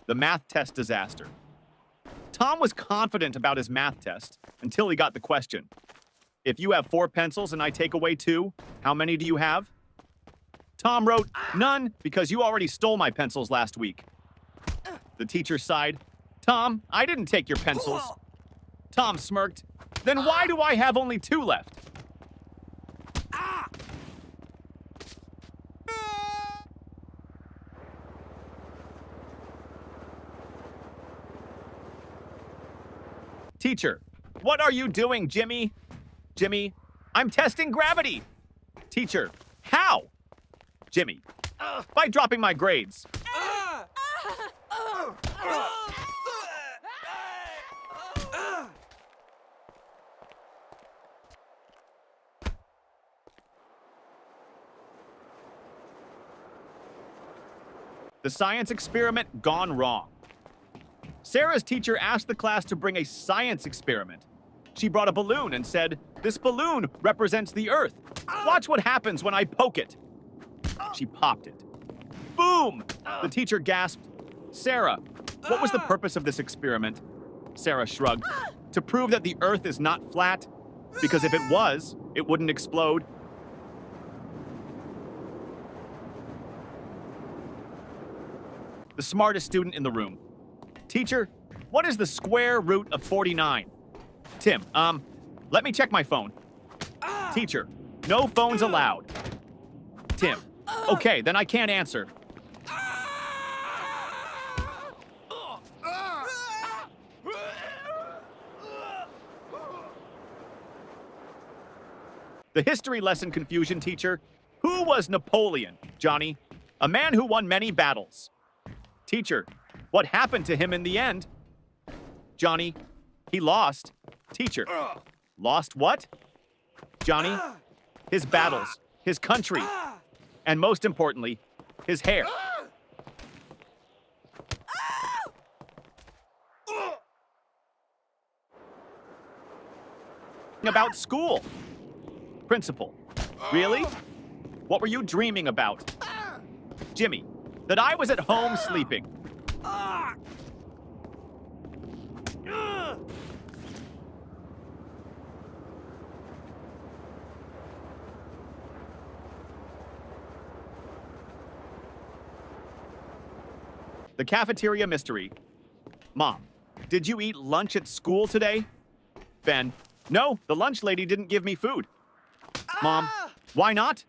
The math test disaster. Tom was confident about his math test until he got the question. If you have 4 pencils and I take away 2, how many do you have? Tom wrote, none, because you already stole my pencils last week. The teacher sighed. Tom, I didn't take your pencils. Tom smirked. Then why do I have only 2 left? Teacher, what are you doing, Jimmy? Jimmy, I'm testing gravity. Teacher, how? Jimmy, by dropping my grades. The science experiment gone wrong. Sarah's teacher asked the class to bring a science experiment. She brought a balloon and said, "This balloon represents the Earth. Watch what happens when I poke it." She popped it. Boom! The teacher gasped, "Sarah, what was the purpose of this experiment?" Sarah shrugged. "To prove that the Earth is not flat, because if it was, it wouldn't explode." The smartest student in the room. Teacher, what is the square root of 49? Tim, let me check my phone. Teacher, no phones allowed. Tim, okay, then I can't answer. The history lesson confusion teacher. Who was Napoleon, Johnny? A man who won many battles. Teacher, what happened to him in the end? Johnny, he lost. Teacher, lost what? Johnny, his battles, his country, and most importantly, his hair. About school. Principal, really? What were you dreaming about? Jimmy, that I was at home sleeping. The cafeteria mystery. Mom, did you eat lunch at school today? Ben, no, the lunch lady didn't give me food. Mom, why not?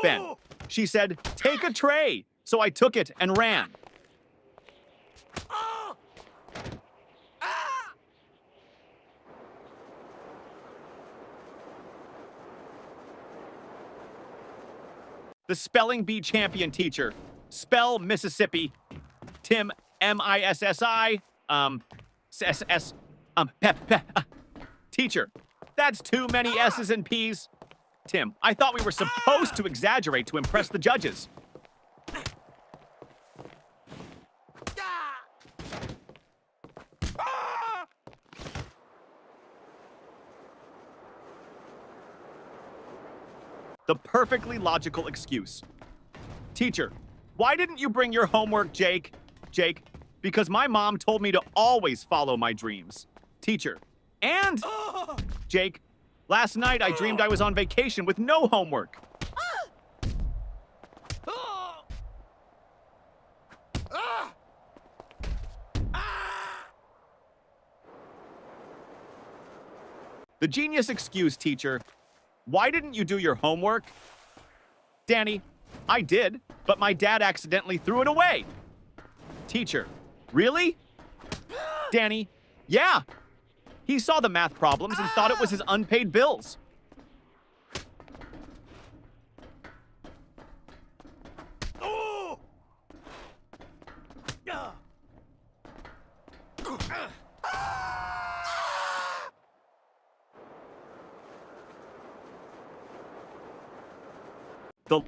Ben, she said, take a tray. So I took it and ran. The spelling bee champion teacher. Spell Mississippi. Tim, M-I-S-S-I, S-S, Teacher, that's too many S's and P's. Tim, I thought we were supposed to exaggerate to impress the judges. The perfectly logical excuse. Teacher, why didn't you bring your homework, Jake? Jake, because my mom told me to always follow my dreams. Teacher, and? Jake, last night I dreamed I was on vacation with no homework. The genius excuse, teacher. Why didn't you do your homework? Danny, I did, but my dad accidentally threw it away. Teacher, really? Danny, yeah. He saw the math problems and thought it was his unpaid bills. The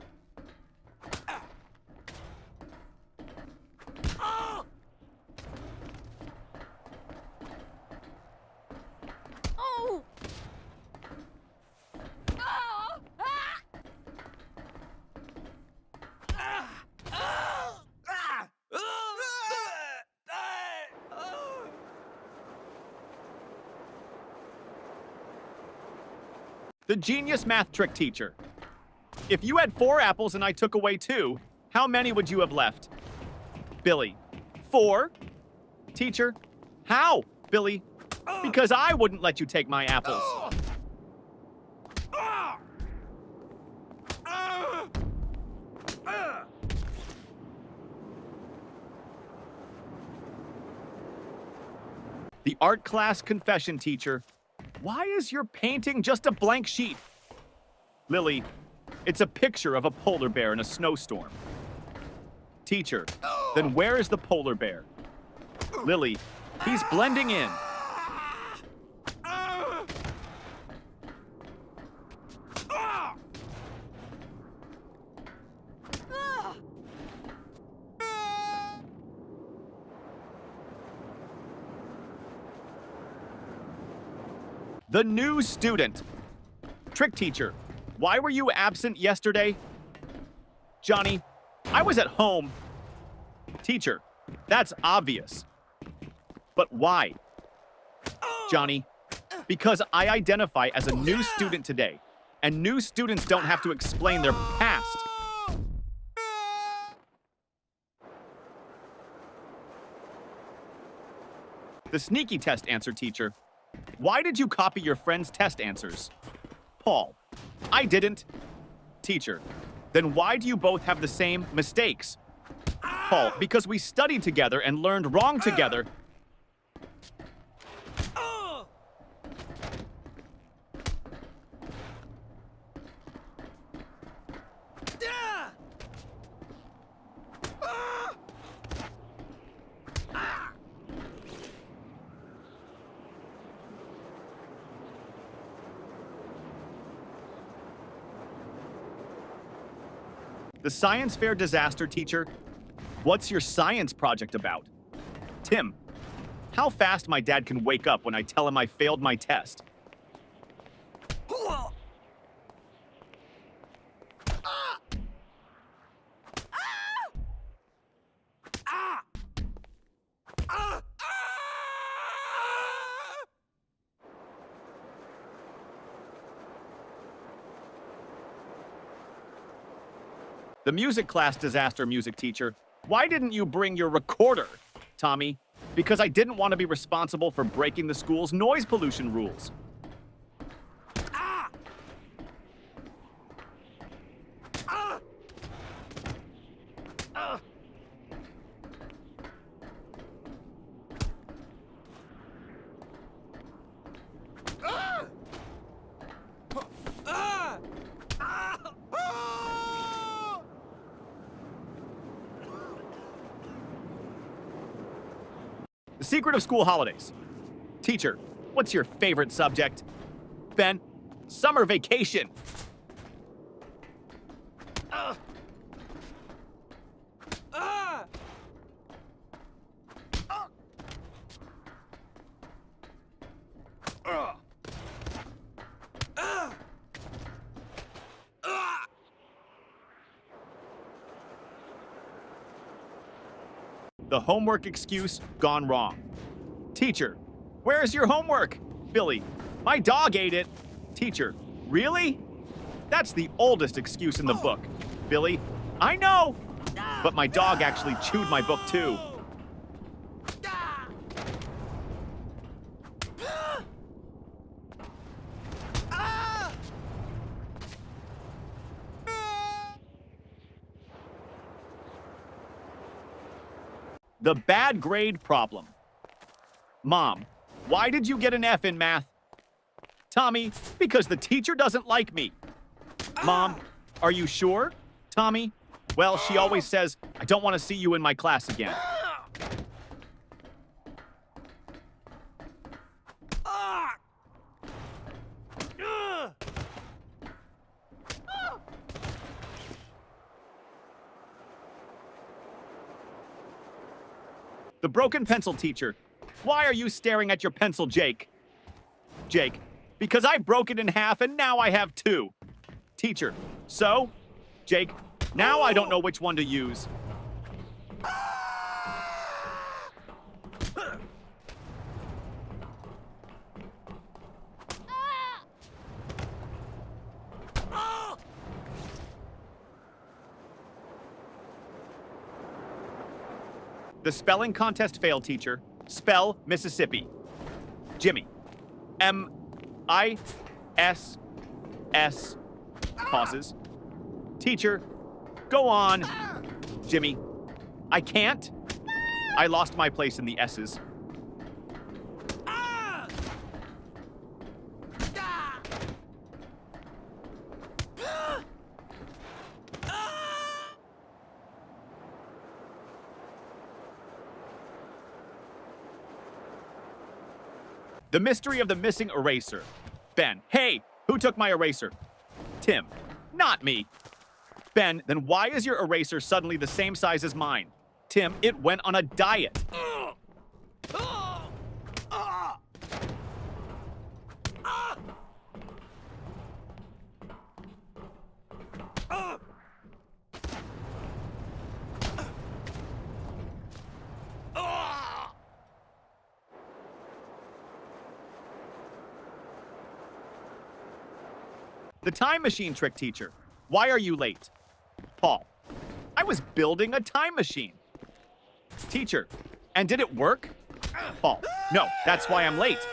The genius math trick teacher. If you had 4 apples and I took away 2, how many would you have left? Billy. 4? Teacher. How? Billy. Because I wouldn't let you take my apples. The art class confession teacher. Why is your painting just a blank sheet? Lily, it's a picture of a polar bear in a snowstorm. Teacher, then where is the polar bear? Lily, he's blending in. The new student. Trick teacher, why were you absent yesterday? Johnny, I was at home. Teacher, that's obvious. But why? Johnny, because I identify as a new student today, and new students don't have to explain their past. The sneaky test answer teacher. Why did you copy your friend's test answers? Paul, I didn't. Teacher, then why do you both have the same mistakes? Paul, because we studied together and learned wrong together. The science fair disaster teacher. What's your science project about? Tim, how fast my dad can wake up when I tell him I failed my test. The music class disaster music teacher. Why didn't you bring your recorder, Tommy? Because I didn't want to be responsible for breaking the school's noise pollution rules. The secret of school holidays. Teacher, what's your favorite subject? Ben, summer vacation. The homework excuse gone wrong. Teacher, where's your homework? Billy, my dog ate it. Teacher, really? That's the oldest excuse in the book. Billy, I know, but my dog actually chewed my book too. The bad grade problem. Mom, why did you get an F in math? Tommy, because the teacher doesn't like me. Mom, are you sure? Tommy, well, she always says, I don't want to see you in my class again. The broken pencil teacher. Why are you staring at your pencil, Jake? Jake, because I broke it in half and now I have 2. Teacher, so? Jake, now I don't know which one to use. The spelling contest failed, teacher. Spell Mississippi. Jimmy. M-I-S-S. Pauses. Teacher, go on. Jimmy. I can't. I lost my place in the S's. The mystery of the missing eraser. Ben. Hey, who took my eraser? Tim. Not me. Ben, then why is your eraser suddenly the same size as mine? Tim, it went on a diet. The time machine trick, teacher. Why are you late? Paul. I was building a time machine. Teacher. And did it work? Paul. No, that's why I'm late.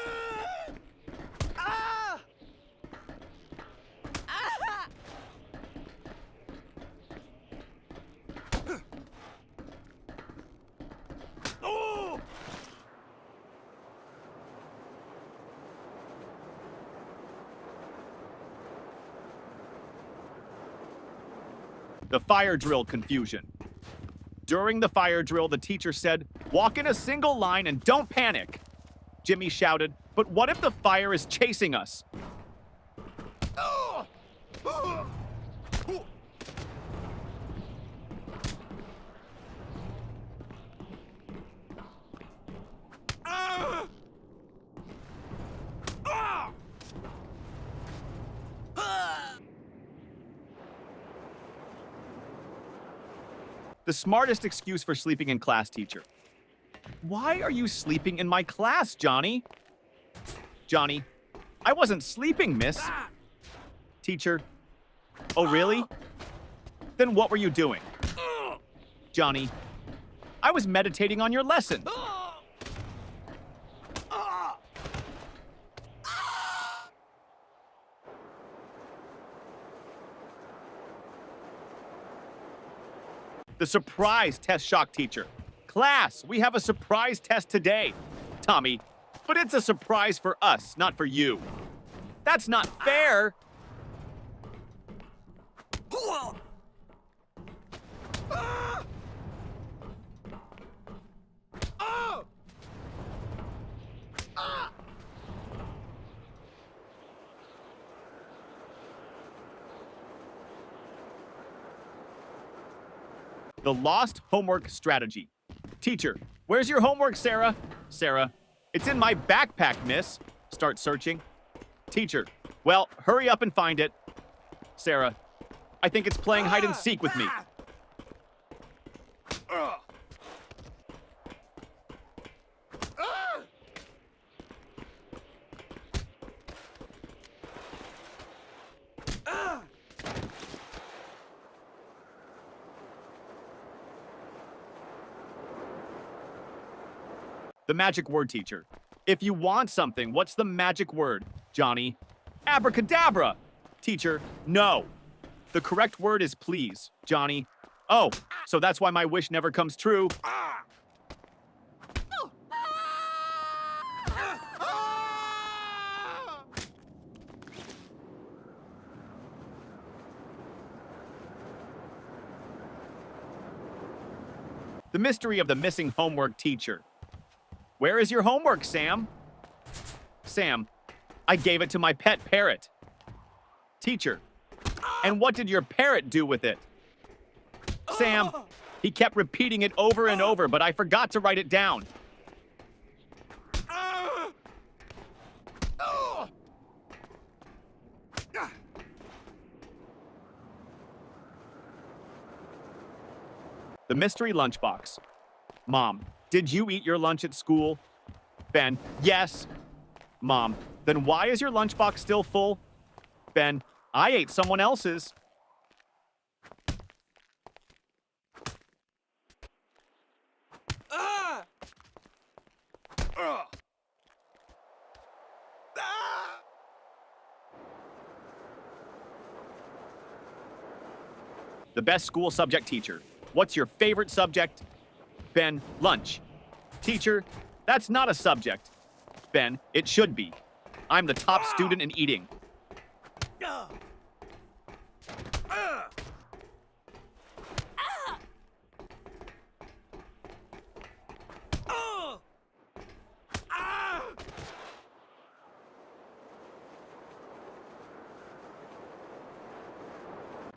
The fire drill confusion. During the fire drill, the teacher said, "Walk in a single line and don't panic." Jimmy shouted, "But what if the fire is chasing us?" The smartest excuse for sleeping in class, teacher. Why are you sleeping in my class, Johnny? Johnny, I wasn't sleeping, miss. Teacher, oh really? Then what were you doing? Johnny, I was meditating on your lesson. The surprise test shock teacher. Class, we have a surprise test today. Tommy, but it's a surprise for us, not for you. That's not fair. The lost homework strategy. Teacher, where's your homework, Sarah? Sarah, it's in my backpack, miss. Start searching. Teacher, well, hurry up and find it. Sarah, I think it's playing hide and seek with me. The magic word, teacher. If you want something, what's the magic word, Johnny? Abracadabra. Teacher, no. The correct word is please, Johnny. Oh, so that's why my wish never comes true. The mystery of the missing homework teacher. Where is your homework, Sam? Sam, I gave it to my pet parrot. Teacher, and what did your parrot do with it? Sam, he kept repeating it over and over, but I forgot to write it down. The mystery lunchbox. Mom, did you eat your lunch at school? Ben, yes. Mom, then why is your lunchbox still full? Ben, I ate someone else's. The best school subject teacher. What's your favorite subject? Ben, lunch. Teacher, that's not a subject. Ben, it should be. I'm the top student in eating.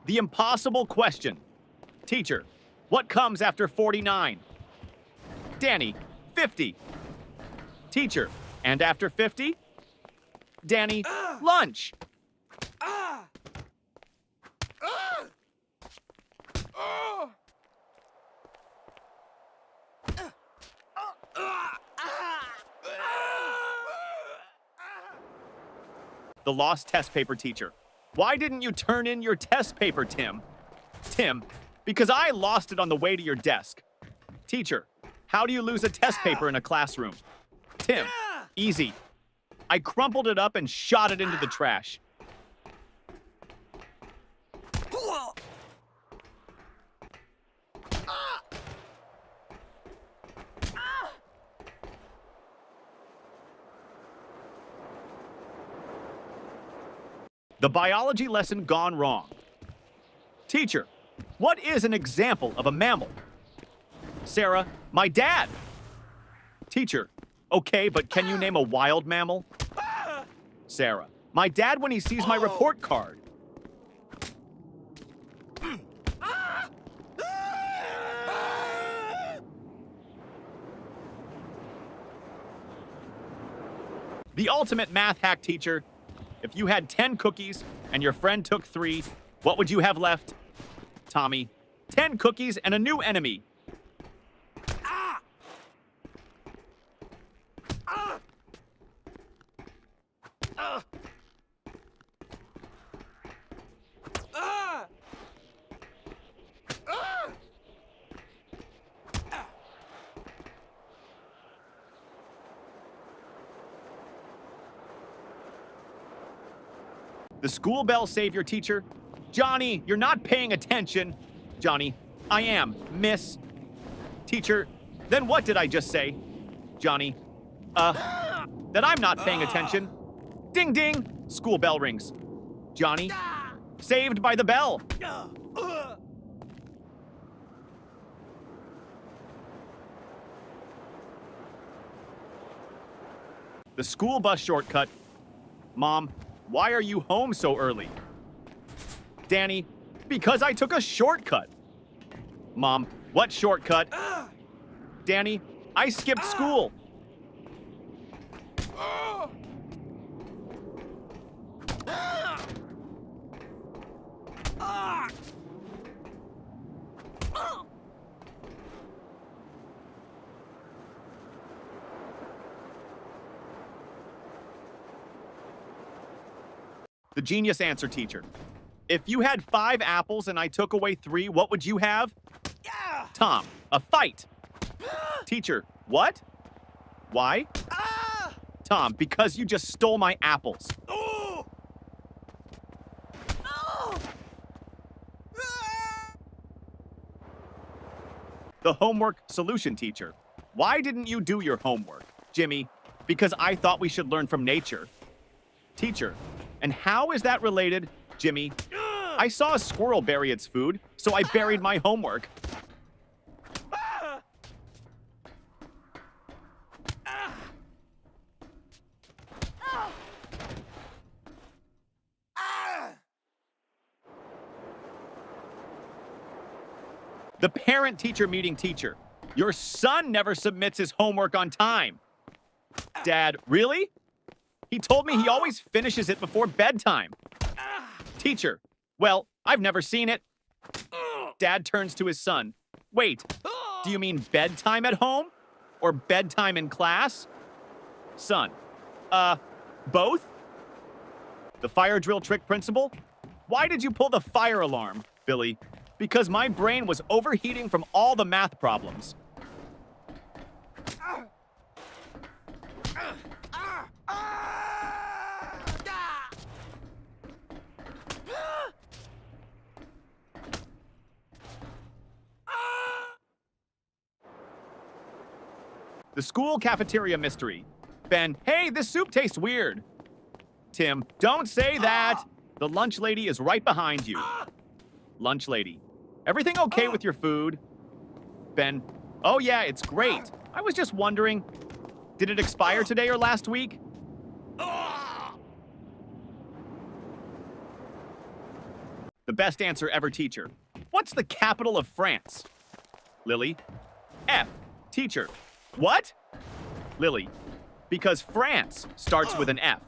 The impossible question. Teacher, what comes after 49? Danny, 50. Teacher, and after 50? Danny, lunch. The lost test paper teacher. Why didn't you turn in your test paper, Tim? Tim, because I lost it on the way to your desk. Teacher, how do you lose a test paper in a classroom? Tim, easy. I crumpled it up and shot it into the trash. The biology lesson gone wrong. Teacher, what is an example of a mammal? Sarah, my dad. Teacher, okay, but can you name a wild mammal? Sarah, my dad when he sees my report card. The ultimate math hack teacher. If you had 10 cookies and your friend took 3, what would you have left? Tommy, 10 cookies and a new enemy. The school bell saved your teacher. Johnny, you're not paying attention. Johnny, I am, miss. Teacher, then what did I just say? Johnny, that I'm not paying attention. Ding ding, school bell rings. Johnny, saved by the bell. The school bus shortcut. Mom, why are you home so early? Danny, because I took a shortcut. Mom, what shortcut? Danny, I skipped school. The genius answer teacher. If you had 5 apples and I took away 3, what would you have? Tom, a fight. Teacher, what? Why? Tom, because you just stole my apples. The homework solution teacher. Why didn't you do your homework? Jimmy, because I thought we should learn from nature. Teacher, and how is that related? Jimmy, I saw a squirrel bury its food, so I buried my homework. The parent-teacher meeting teacher. Your son never submits his homework on time. Dad, really? He told me he always finishes it before bedtime. Teacher, well, I've never seen it. Dad turns to his son. Wait, do you mean bedtime at home? Or bedtime in class? Son, both? The fire drill trick principle? Why did you pull the fire alarm, Billy? Because my brain was overheating from all the math problems. The school cafeteria mystery. Ben, hey, this soup tastes weird. Tim, don't say that. The lunch lady is right behind you. Lunch lady, everything okay with your food? Ben, oh yeah, it's great. I was just wondering, did it expire today or last week? The best answer ever, teacher. What's the capital of France? Lily, F. Teacher, what? Lily, because France starts with an F.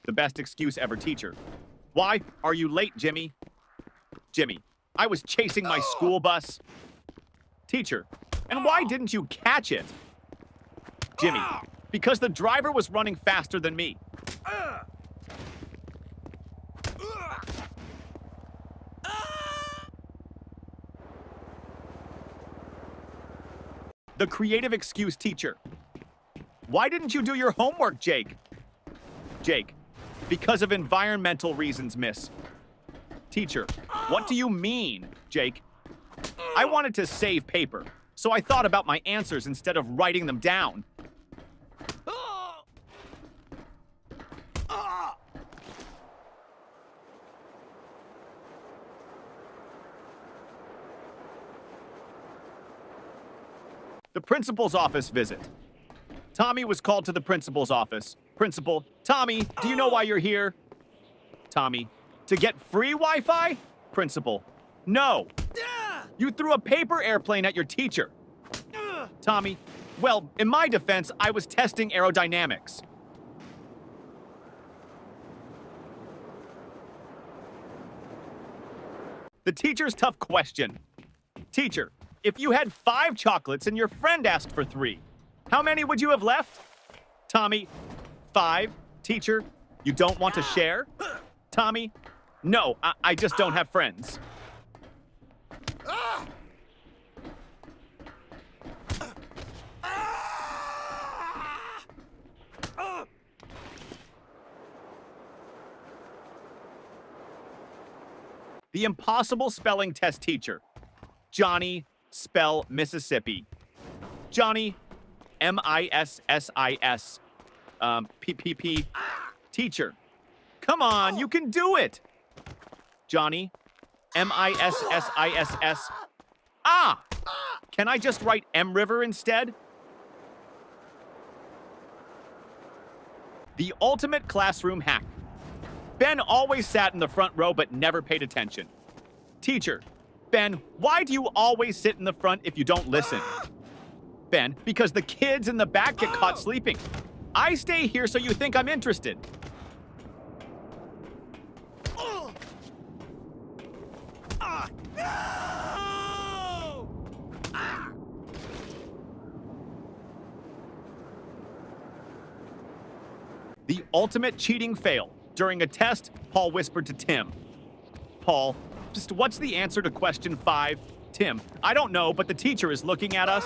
The best excuse ever, teacher. Why are you late, Jimmy? Jimmy, I was chasing my school bus. Teacher, and why didn't you catch it? Jimmy, because the driver was running faster than me. The creative excuse, teacher. Why didn't you do your homework, Jake? Jake, because of environmental reasons, miss. Teacher, what do you mean, Jake? I wanted to save paper, so I thought about my answers instead of writing them down. The principal's office visit. Tommy was called to the principal's office. Principal, Tommy, do you know why you're here? Tommy, to get free Wi-Fi? Principal, no. You threw a paper airplane at your teacher. Tommy, well, in my defense, I was testing aerodynamics. The teacher's tough question. Teacher, if you had 5 chocolates and your friend asked for 3, how many would you have left? Tommy, 5. Teacher, you don't want to share? Tommy, no, I just don't have friends. The impossible spelling test teacher. Johnny, spell Mississippi. Johnny, M-I-S-S-I-S. P-P-P. Teacher. Come on, you can do it. Johnny, M-I-S-S-I-S-S. Ah! Can I just write M River instead? The ultimate classroom hack. Ben always sat in the front row but never paid attention. Teacher, Ben, why do you always sit in the front if you don't listen? Ben, because the kids in the back get caught sleeping. I stay here so you think I'm interested. The ultimate cheating fail. During a test, Paul whispered to Tim. Paul, just what's the answer to question 5? Tim, I don't know, but the teacher is looking at us.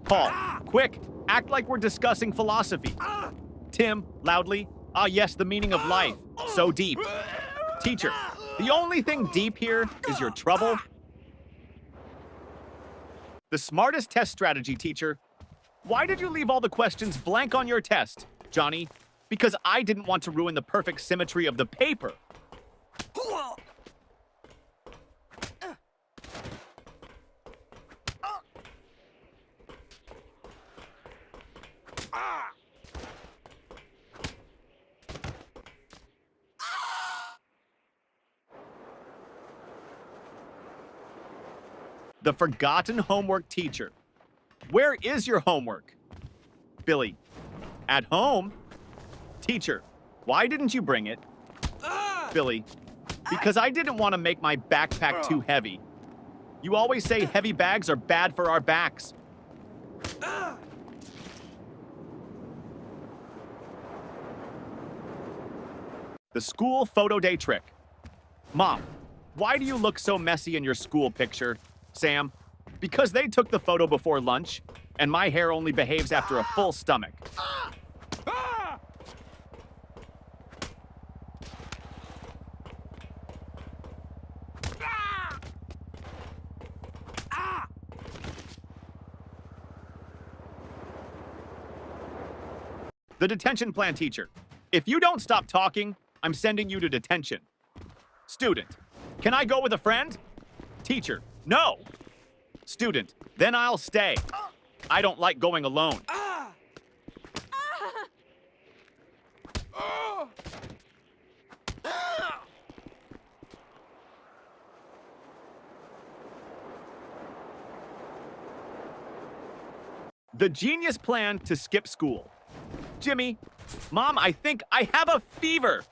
Paul, quick, act like we're discussing philosophy. Tim, loudly, ah yes, the meaning of life, so deep. Teacher, the only thing deep here is your trouble. The smartest test strategy, teacher. Why did you leave all the questions blank on your test, Johnny? Because I didn't want to ruin the perfect symmetry of the paper. The forgotten homework teacher. Where is your homework? Billy, at home? Teacher, why didn't you bring it? Billy, because I didn't want to make my backpack too heavy. You always say heavy bags are bad for our backs. The school photo day trick. Mom, Why do you look so messy in your school picture, Sam? Because they took the photo before lunch, and my hair only behaves after a full stomach. The detention plan teacher. If you don't stop talking, I'm sending you to detention. Student. Can I go with a friend? Teacher. No. Student. Then I'll stay. I don't like going alone. The genius plan to skip school. Jimmy, Mom, I think I have a fever.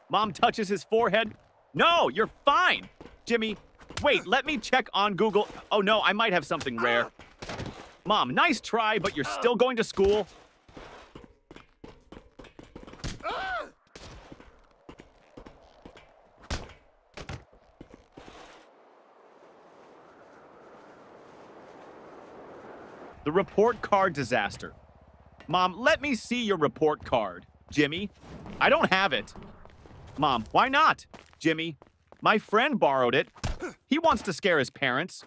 Mom touches his forehead. No, you're fine. Jimmy, wait, let me check on Google. Oh no, I might have something rare. Mom, nice try, but you're still going to school. The report card disaster. Mom, let me see your report card. Jimmy, I don't have it. Mom, why not? Jimmy, my friend borrowed it. He wants to scare his parents.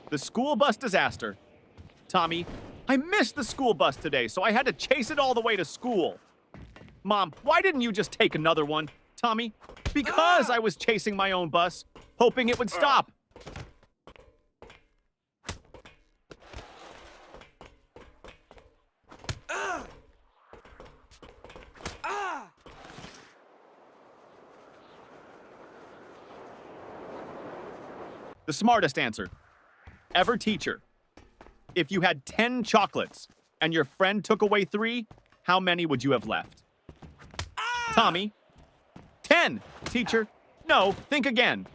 The school bus disaster. Tommy, I missed the school bus today, so I had to chase it all the way to school. Mom, why didn't you just take another one? Tommy, because I was chasing my own bus, hoping it would stop. The smartest answer. Ever teacher. If you had 10 chocolates and your friend took away 3, how many would you have left? Tommy. 10, teacher. No, think again.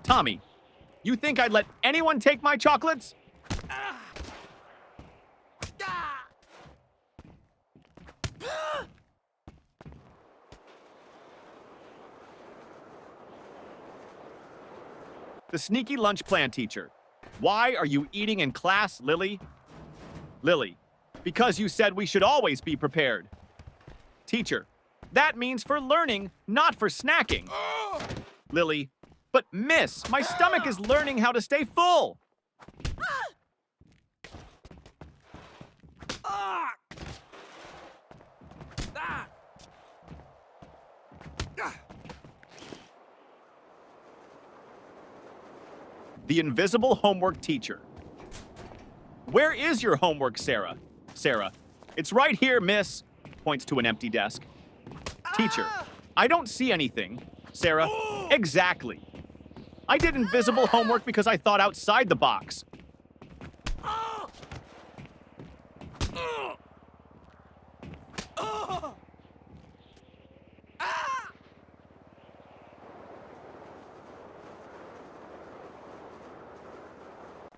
Tommy, you think I'd let anyone take my chocolates? The sneaky lunch plan teacher. Why are you eating in class, Lily? Lily, because you said we should always be prepared. Teacher, that means for learning, not for snacking. Lily, but miss, my stomach is learning how to stay full. The invisible homework teacher. Where is your homework, Sarah? Sarah, it's right here, miss. Points to an empty desk. Teacher, I don't see anything. Sarah, exactly. I did invisible homework because I thought outside the box.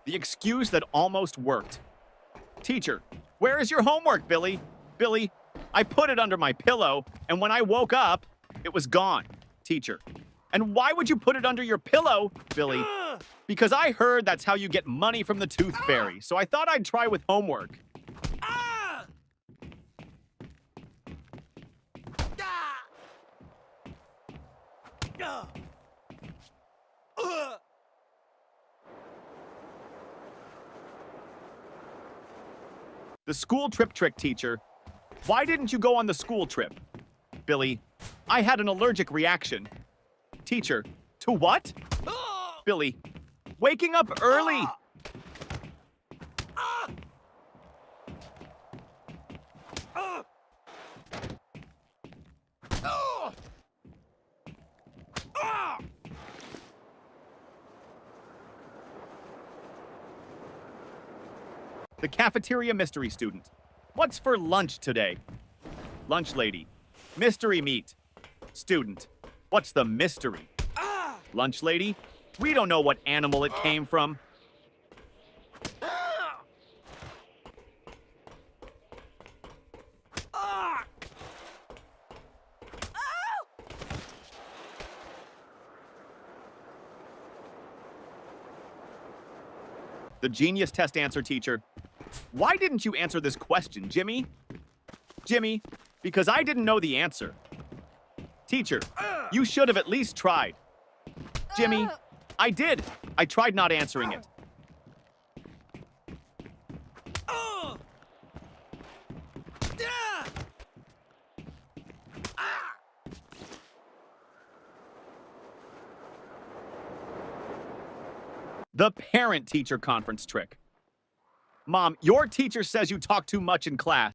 The excuse that almost worked. Teacher, where is your homework, Billy? Billy, I put it under my pillow, and when I woke up, it was gone. Teacher, and why would you put it under your pillow, Billy? Because I heard that's how you get money from the tooth fairy, so I thought I'd try with homework. The school trip trick teacher. Why didn't you go on the school trip? Billy, I had an allergic reaction. Teacher, to what? Billy, waking up early. The cafeteria mystery student. What's for lunch today? Lunch lady. Mystery meat. Student, what's the mystery? Lunch lady, we don't know what animal it came from. The genius test answer teacher. Why didn't you answer this question, Jimmy? Jimmy, because I didn't know the answer. Teacher, you should have at least tried. Jimmy, I did. I tried not answering it. The parent-teacher conference trick. Mom, your teacher says you talk too much in class.